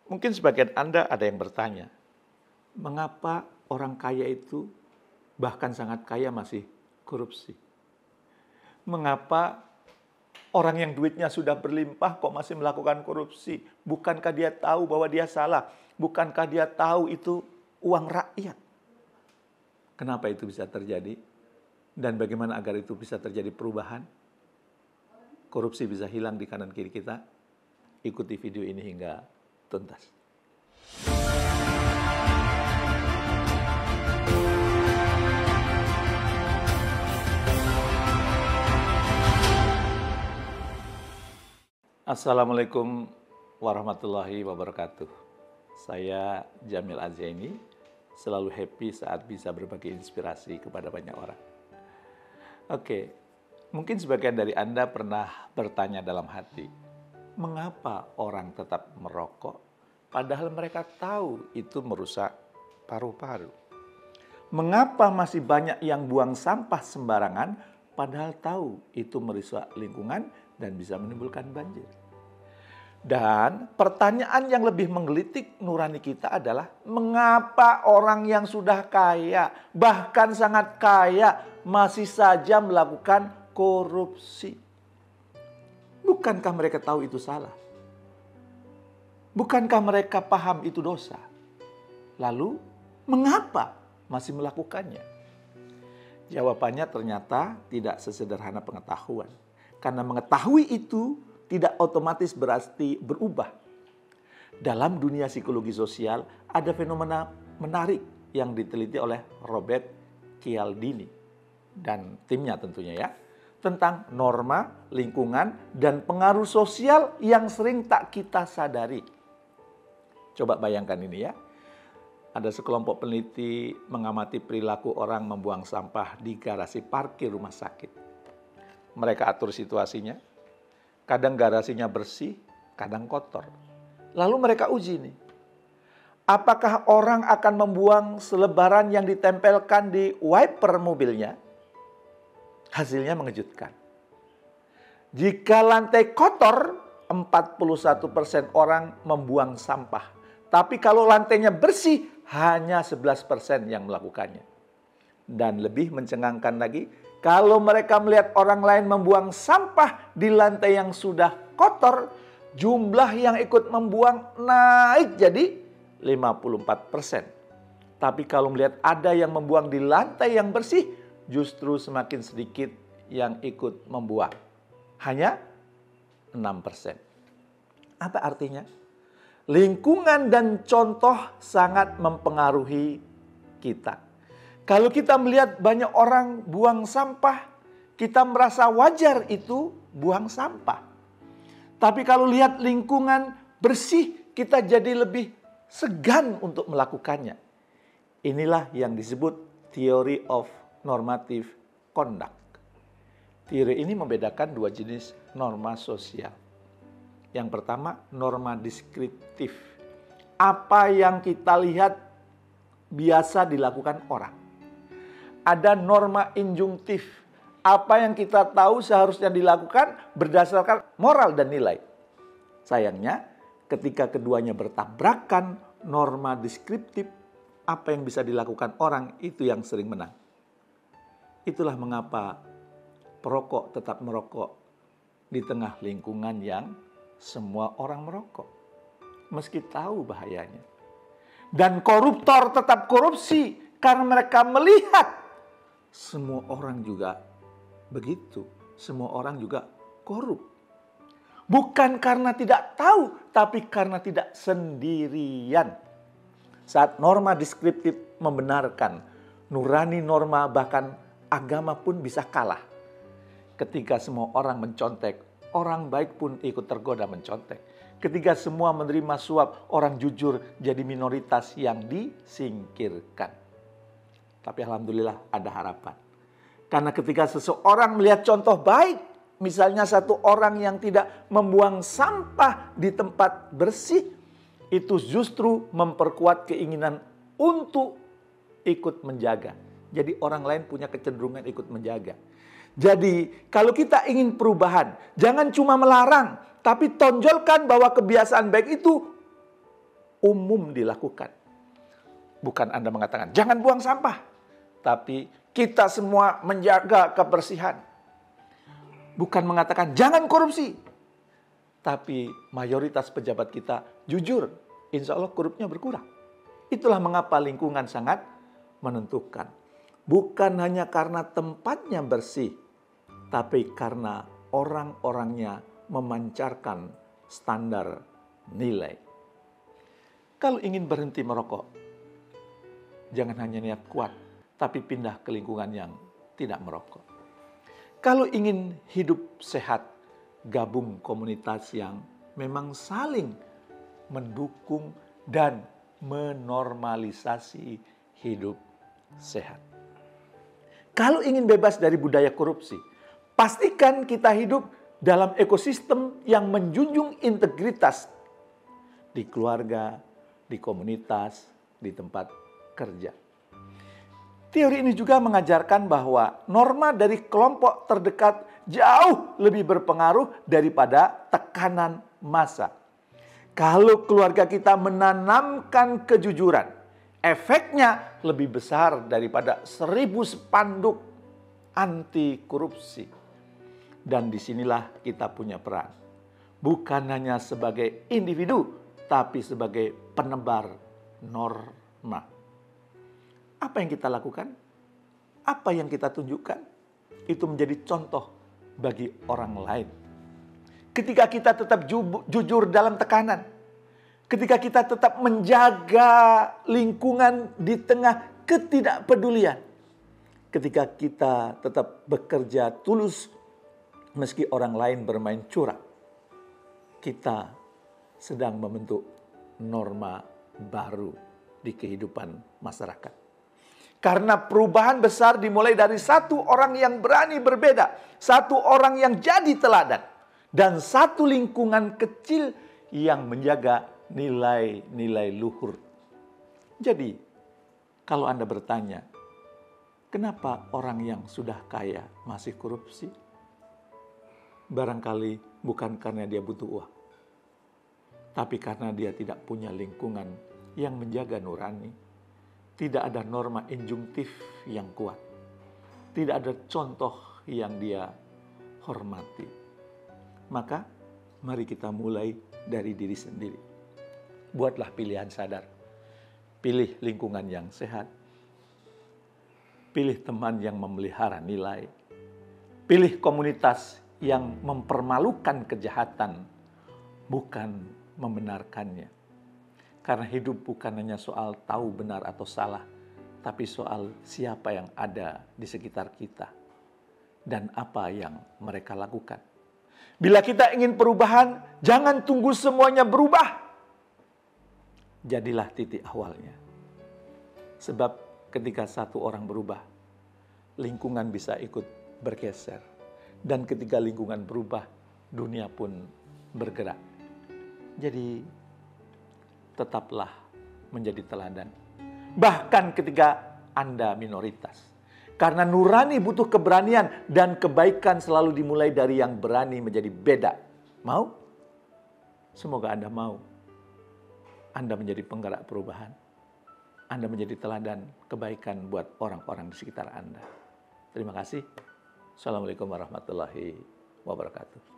Mungkin sebagian Anda ada yang bertanya, mengapa orang kaya itu bahkan sangat kaya masih korupsi? Mengapa orang yang duitnya sudah berlimpah kok masih melakukan korupsi? Bukankah dia tahu bahwa dia salah? Bukankah dia tahu itu uang rakyat? Kenapa itu bisa terjadi? Dan bagaimana agar itu bisa terjadi perubahan? Korupsi bisa hilang di kanan kiri kita? Ikuti video ini hingga tuntas. Assalamualaikum warahmatullahi wabarakatuh. Saya Jamil Azzaini, selalu happy saat bisa berbagi inspirasi kepada banyak orang. Oke, mungkin sebagian dari Anda pernah bertanya dalam hati, mengapa orang tetap merokok padahal mereka tahu itu merusak paru-paru? Mengapa masih banyak yang buang sampah sembarangan padahal tahu itu merusak lingkungan dan bisa menimbulkan banjir? Dan pertanyaan yang lebih menggelitik nurani kita adalah, mengapa orang yang sudah kaya, bahkan sangat kaya, masih saja melakukan korupsi? Bukankah mereka tahu itu salah? Bukankah mereka paham itu dosa? Lalu, mengapa masih melakukannya? Jawabannya ternyata tidak sesederhana pengetahuan. Karena mengetahui itu tidak otomatis berarti berubah. Dalam dunia psikologi sosial ada fenomena menarik yang diteliti oleh Robert Cialdini dan timnya tentunya ya, tentang norma, lingkungan, dan pengaruh sosial yang sering tak kita sadari. Coba bayangkan ini ya. Ada sekelompok peneliti mengamati perilaku orang membuang sampah di garasi parkir rumah sakit. Mereka atur situasinya. Kadang garasinya bersih, kadang kotor. Lalu mereka uji nih. Apakah orang akan membuang selebaran yang ditempelkan di wiper mobilnya? Hasilnya mengejutkan. Jika lantai kotor, 41% orang membuang sampah. Tapi kalau lantainya bersih, hanya 11% yang melakukannya. Dan lebih mencengangkan lagi, kalau mereka melihat orang lain membuang sampah di lantai yang sudah kotor, jumlah yang ikut membuang naik jadi 54%. Tapi kalau melihat ada yang membuang di lantai yang bersih, justru semakin sedikit yang ikut membuang. Hanya 6%. Apa artinya? Lingkungan dan contoh sangat mempengaruhi kita. Kalau kita melihat banyak orang buang sampah, kita merasa wajar itu buang sampah. Tapi kalau lihat lingkungan bersih, kita jadi lebih segan untuk melakukannya. Inilah yang disebut Theory of Normative Conduct. Teori ini membedakan dua jenis norma sosial. Yang pertama, norma deskriptif. Apa yang kita lihat biasa dilakukan orang. Ada norma injungtif. Apa yang kita tahu seharusnya dilakukan berdasarkan moral dan nilai. Sayangnya, ketika keduanya bertabrakan, norma deskriptif, apa yang bisa dilakukan orang itu yang sering menang. Itulah mengapa perokok tetap merokok di tengah lingkungan yang semua orang merokok. Meski tahu bahayanya. Dan koruptor tetap korupsi karena mereka melihat semua orang juga begitu. Semua orang juga korup. Bukan karena tidak tahu, tapi karena tidak sendirian. Saat norma deskriptif membenarkan, nurani norma bahkan agama pun bisa kalah. Ketika semua orang mencontek, orang baik pun ikut tergoda mencontek. Ketika semua menerima suap, orang jujur jadi minoritas yang disingkirkan. Tapi alhamdulillah ada harapan. Karena ketika seseorang melihat contoh baik, misalnya satu orang yang tidak membuang sampah di tempat bersih, itu justru memperkuat keinginan untuk ikut menjaga. Jadi orang lain punya kecenderungan ikut menjaga. Jadi kalau kita ingin perubahan, jangan cuma melarang, tapi tonjolkan bahwa kebiasaan baik itu umum dilakukan. Bukan Anda mengatakan, jangan buang sampah. Tapi kita semua menjaga kebersihan. Bukan mengatakan, jangan korupsi. Tapi mayoritas pejabat kita jujur, insya Allah korupsinya berkurang. Itulah mengapa lingkungan sangat menentukan. Bukan hanya karena tempatnya bersih, tapi karena orang-orangnya memancarkan standar nilai. Kalau ingin berhenti merokok, jangan hanya niat kuat, tapi pindah ke lingkungan yang tidak merokok. Kalau ingin hidup sehat, gabung komunitas yang memang saling mendukung dan menormalisasi hidup sehat. Kalau ingin bebas dari budaya korupsi, pastikan kita hidup dalam ekosistem yang menjunjung integritas di keluarga, di komunitas, di tempat kerja. Teori ini juga mengajarkan bahwa norma dari kelompok terdekat jauh lebih berpengaruh daripada tekanan massa. Kalau keluarga kita menanamkan kejujuran, efeknya lebih besar daripada 1000 spanduk anti korupsi. Dan disinilah kita punya peran. Bukan hanya sebagai individu, tapi sebagai penebar norma. Apa yang kita lakukan? Apa yang kita tunjukkan? Itu menjadi contoh bagi orang lain. Ketika kita tetap jujur dalam tekanan, ketika kita tetap menjaga lingkungan di tengah ketidakpedulian, ketika kita tetap bekerja tulus meski orang lain bermain curang, kita sedang membentuk norma baru di kehidupan masyarakat. Karena perubahan besar dimulai dari satu orang yang berani berbeda, satu orang yang jadi teladan, dan satu lingkungan kecil yang menjaga nilai-nilai luhur. Jadi, kalau Anda bertanya, kenapa orang yang sudah kaya masih korupsi? Barangkali bukan karena dia butuh uang, tapi karena dia tidak punya lingkungan yang menjaga nurani. Tidak ada norma injungtif yang kuat. Tidak ada contoh yang dia hormati. Maka, mari kita mulai dari diri sendiri. Buatlah pilihan sadar. Pilih lingkungan yang sehat. Pilih teman yang memelihara nilai. Pilih komunitas yang mempermalukan kejahatan, bukan membenarkannya. Karena hidup bukan hanya soal tahu benar atau salah, tapi soal siapa yang ada di sekitar kita dan apa yang mereka lakukan. Bila kita ingin perubahan, jangan tunggu semuanya berubah. Jadilah titik awalnya. Sebab ketika satu orang berubah, lingkungan bisa ikut bergeser. Dan ketika lingkungan berubah, dunia pun bergerak. Jadi, tetaplah menjadi teladan. Bahkan ketika Anda minoritas. Karena nurani butuh keberanian dan kebaikan selalu dimulai dari yang berani menjadi beda. Mau? Semoga Anda mau. Anda menjadi penggerak perubahan. Anda menjadi teladan kebaikan buat orang-orang di sekitar Anda. Terima kasih. Assalamualaikum warahmatullahi wabarakatuh.